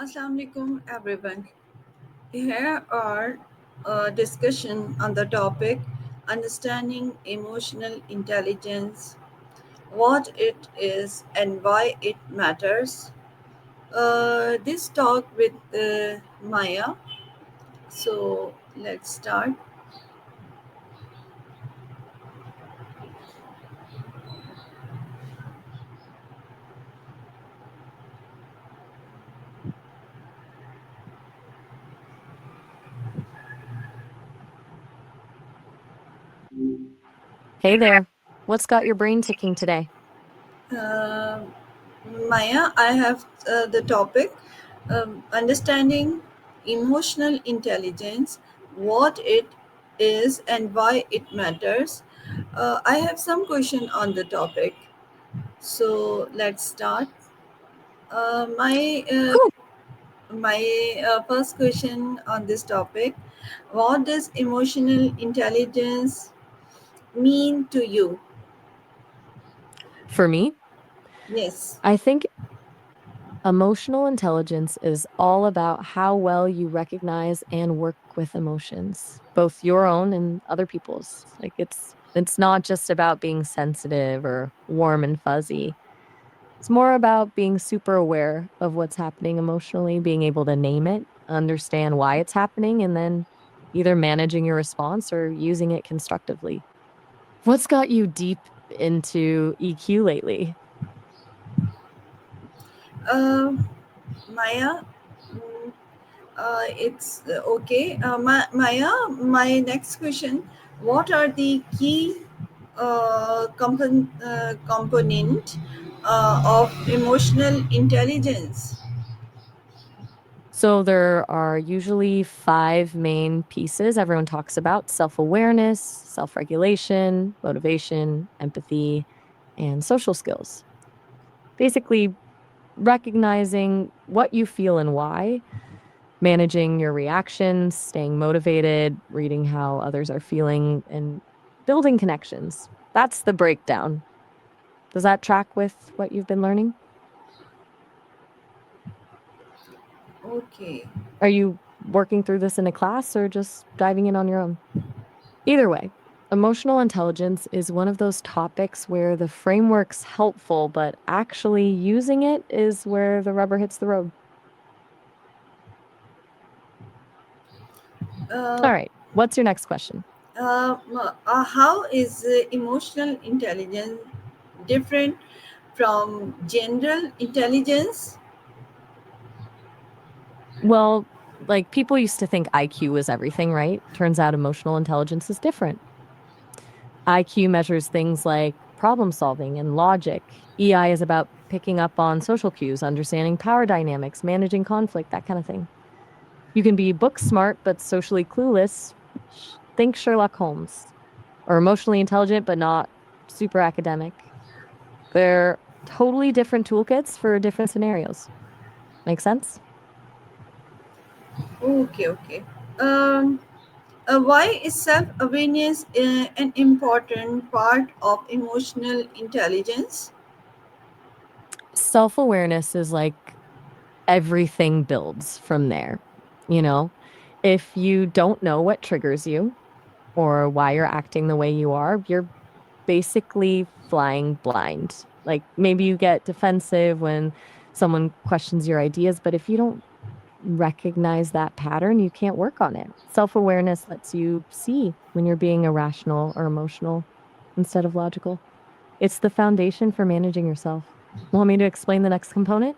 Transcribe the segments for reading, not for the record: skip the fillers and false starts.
Assalamu alaikum everyone. Here are a discussion on the topic understanding emotional intelligence, what it is and why it matters. This talk with Maya. So let's start. Hey there. What's got your brain ticking today? Uh, Maya, I have the topic understanding emotional intelligence, what it is and why it matters. I have some question on the topic, so let's start. Uh, my uh, Whew. my first question on this topic: what does emotional intelligence mean to you? For me, Yes. I think emotional intelligence is all about how well you recognize and work with emotions, both your own and other people's. It's not just about being sensitive or warm and fuzzy. It's more about being super aware of what's happening emotionally, being able to name it, understand why it's happening, and then either managing your response or using it constructively. What's got you deep into EQ lately? Uh, Maya, mm, it's okay. Maya, my next question: what are the key component of emotional intelligence? So, there are usually five main pieces everyone talks about: self awareness, self regulation, motivation, empathy, and social skills. Basically, recognizing what you feel and why, managing your reactions, staying motivated, reading how others are feeling, and building connections. That's the breakdown. Does that track with what you've been learning? Okay. Are you working through this in a class or just diving in on your own? Either way, emotional intelligence is one of those topics where the framework's helpful, but actually using it is where the rubber hits the road. Uh, All right, what's your next question? how is emotional intelligence different from general intelligence? Well, like people used to think IQ was everything, right? Turns out emotional intelligence is different. IQ measures things like problem solving and logic. EI is about picking up on social cues, understanding power dynamics, managing conflict, that kind of thing. You can be book smart but socially clueless. Think Sherlock Holmes. Or emotionally intelligent but not super academic. They're totally different toolkits for different scenarios. Make sense? Okay, okay. Um, why is self awareness an important part of emotional intelligence? Self awareness is like everything builds from there. You know, if you don't know what triggers you or why you're acting the way you are, you're basically flying blind. Like maybe you get defensive when someone questions your ideas, but if you don't recognize that pattern, you can't work on it. Self awareness lets you see when you're being irrational or emotional instead of logical. It's the foundation for managing yourself. Want me to explain the next component?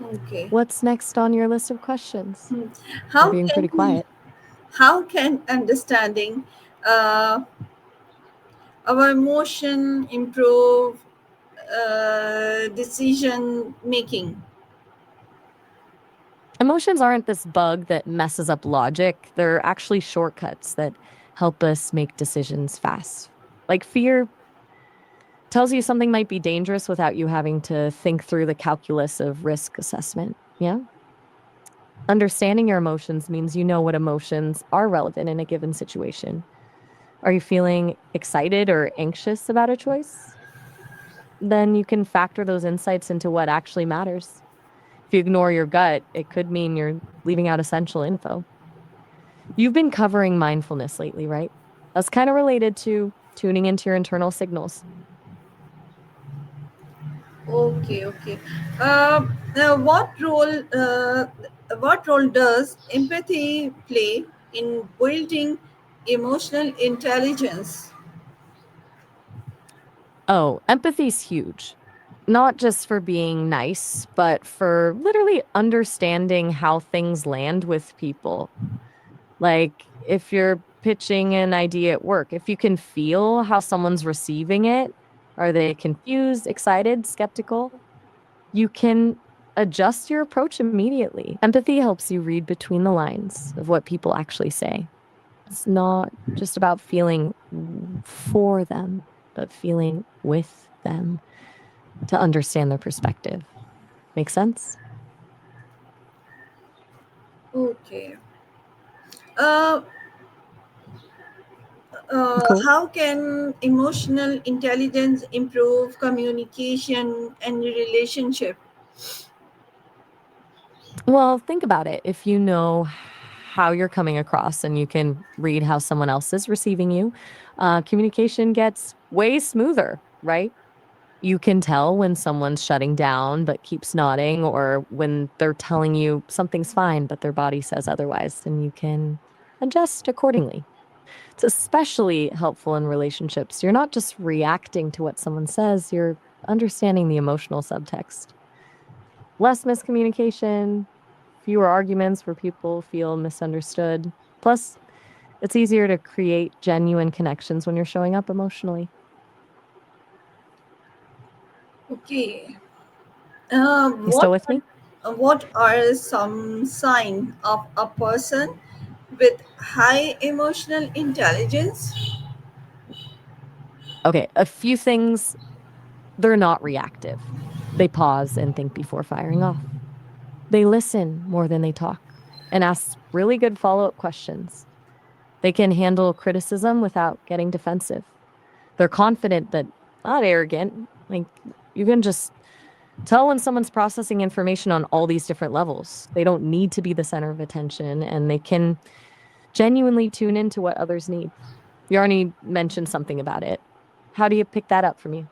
Okay. What's next on your list of questions? Hmm. You're How being pretty can quiet. understanding uh, our emotion improve decision making? Emotions aren't this bug that messes up logic. They're actually shortcuts that help us make decisions fast. Like fear tells you something might be dangerous without you having to think through the calculus of risk assessment. Yeah. Understanding your emotions means you know what emotions are relevant in a given situation. Are you feeling excited or anxious about a choice? then you can factor those insights into what actually matters. If you ignore your gut, it could mean you're leaving out essential info. You've been covering mindfulness lately, right? That's kind of related to tuning into your internal signals. Okay, okay. Now, what role does empathy play in building emotional intelligence? Oh, empathy's huge. Not just for being nice, but for literally understanding how things land with people. Like if you're pitching an idea at work, if you can feel how someone's receiving it, are they confused, excited, skeptical? You can adjust your approach immediately. Empathy helps you read between the lines of what people actually say. It's not just about feeling for them, but feeling with them to understand their perspective. Make sense? Okay. Uh, Cool. how can emotional intelligence improve communication and relationship? Well, think about it. If you know how you're coming across and you can read how someone else is receiving you, communication gets way smoother, right? You can tell when someone's shutting down but keeps nodding, or when they're telling you something's fine but their body says otherwise, and you can adjust accordingly. It's especially helpful in relationships. You're not just reacting to what someone says, you're understanding the emotional subtext. Less miscommunication, fewer arguments where people feel misunderstood. Plus, it's easier to create genuine connections when you're showing up emotionally. Okay. You still What with me? what are some signs of a person with high emotional intelligence? Okay, a few things. They're not reactive. They pause and think before firing off. They listen more than they talk and ask really good follow up questions. They can handle criticism without getting defensive. They're confident but not arrogant. Like you can just tell when someone's processing information on all these different levels. They don't need to be the center of attention and they can genuinely tune into what others need. You already mentioned something about it. How do you pick that up from you?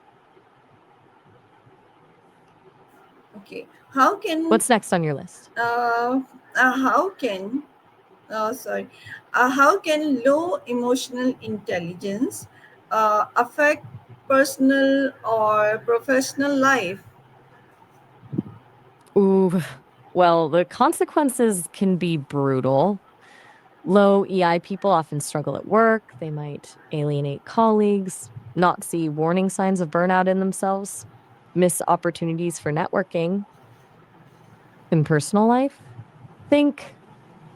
Okay. How can What's next on your list? uh, how can sorry how can low emotional intelligence affect personal or professional life? Ooh, well, the consequences can be brutal. Low EI people often struggle at work. They might alienate colleagues, not see warning signs of burnout in themselves, miss opportunities for networking. In personal life, think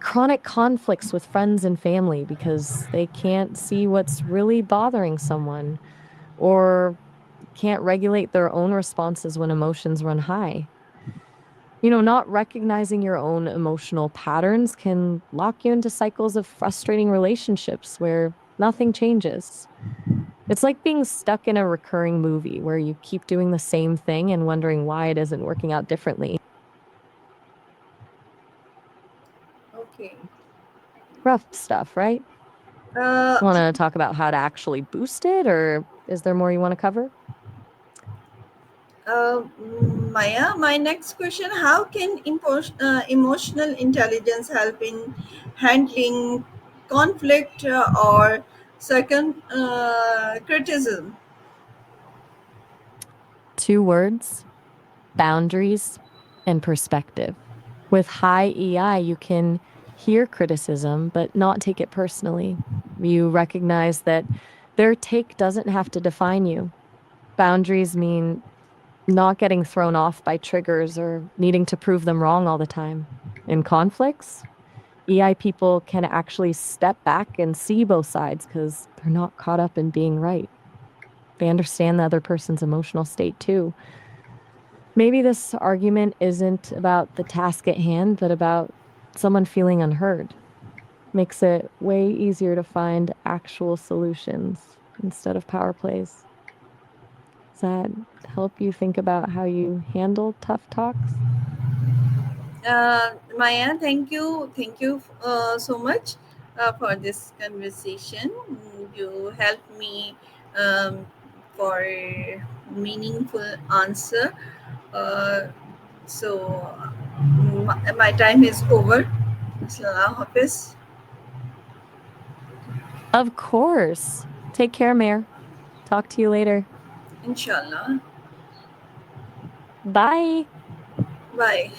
chronic conflicts with friends and family because they can't see what's really bothering someone or can't regulate their own responses when emotions run high. Not recognizing your own emotional patterns can lock you into cycles of frustrating relationships where nothing changes. It's like being stuck in a recurring movie where you keep doing the same thing and wondering why it isn't working out differently. Okay. Rough stuff, right? uh, Want to talk about how to actually boost it, or is there more you want to cover? Maya, my next question: how can emotional intelligence help in handling conflict or second criticism? Two words: boundaries and perspective. With high EI, you can hear criticism, but not take it personally. You recognize that their take doesn't have to define you. Boundaries mean not getting thrown off by triggers or needing to prove them wrong all the time. In conflicts, EI people can actually step back and see both sides because they're not caught up in being right. They understand the other person's emotional state too. Maybe this argument isn't about the task at hand, but about someone feeling unheard. Makes it way easier to find actual solutions instead of power plays. Does that help you think about how you handle tough talks? Maya, thank you so much for this conversation. You helped me um, for meaningful answer. Uh, so my time is over. Salam Hafiz. Of course. Take care, Mayor. Talk to you later. Inshallah. Bye. Bye.